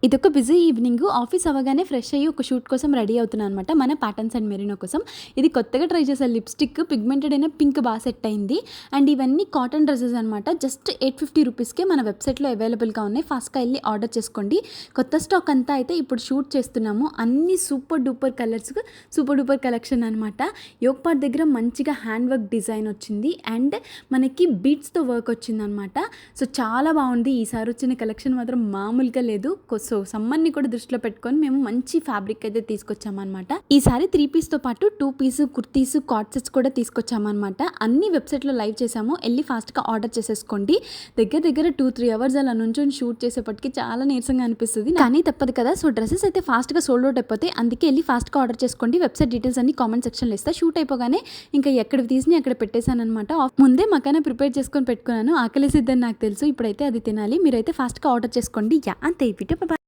ఇదొక busy evening. Office అవ్వగానే fresh అయ్యి ఒక షూట్ కోసం రెడీ అవుతున్నాను అనమాట. మన ప్యాటర్న్స్ అండ్ మెరీనో కోసం. ఇది కొత్తగా ట్రై చేసే లిప్స్టిక్ పిగ్మెంటెడ్ అయిన పింక్ బాగా సెట్ అయింది. అండ్ ఇవన్నీ కాటన్ డ్రెస్సెస్ అనమాట. జస్ట్ 850 రూపీస్కే మన వెబ్సైట్లో అవైలబుల్గా ఉన్నాయి. ఫాస్ట్గా వెళ్ళి ఆర్డర్ చేసుకోండి. కొత్త స్టాక్ అంతా అయితే ఇప్పుడు షూట్ చేస్తున్నాము. అన్ని super duper colours, super duper collection అనమాట. యోగ్ పార్ట్ దగ్గర మంచిగా హ్యాండ్ వర్క్ డిజైన్ వచ్చింది. అండ్ మనకి బీట్స్తో వర్క్ వచ్చిందనమాట. సో చాలా బాగుంది. ఈసారి వచ్చిన కలెక్షన్ మాత్రం మామూలుగా లేదు. సో సమ్మర్ని కూడా దృష్టిలో పెట్టుకొని మేము మంచి ఫ్యాబ్రిక్ అయితే తీసుకొచ్చామన్నమాట. ఈసారి 3 పీస్తో పాటు 2 పీస్ కుర్తీస్, కార్డ్ సెట్స్ కూడా తీసుకొచ్చామన్నమాట. అన్ని వెబ్సైట్లో లైవ్ చేసాము. వెళ్ళి ఫాస్ట్గా ఆర్డర్ చేసేసుకోండి. దగ్గర 2-3 అవర్స్ అలా నుంచొని షూట్ చేసేపటికి చాలా నీరసంగా అనిపిస్తుంది, కానీ తప్పదు కదా. సో డ్రెస్సెస్ అయితే ఫాస్ట్గా సోల్డ్ అవుట్ అయిపోతాయి. అందుకే వెళ్ళి ఫాస్ట్గా ఆర్డర్ చేసుకోండి. వెబ్సైట్ డీటెయిల్స్ అన్ని కామెంట్ సెక్షన్లో ఇస్తా. షూట్ అయిపోగానే ఇంకా ఎక్కడ తీసి అక్కడ పెట్టేశాను అనమాట. ముందే మకాన ప్రిపేర్ చేసుకొని పెట్టుకున్నాను. ఆకలేసిద్దని నాకు తెలుసు. ఇప్పుడైతే అది తినాలి. మీరైతే ఫాస్ట్గా ఆర్డర్ చేసుకోండి. అంతే.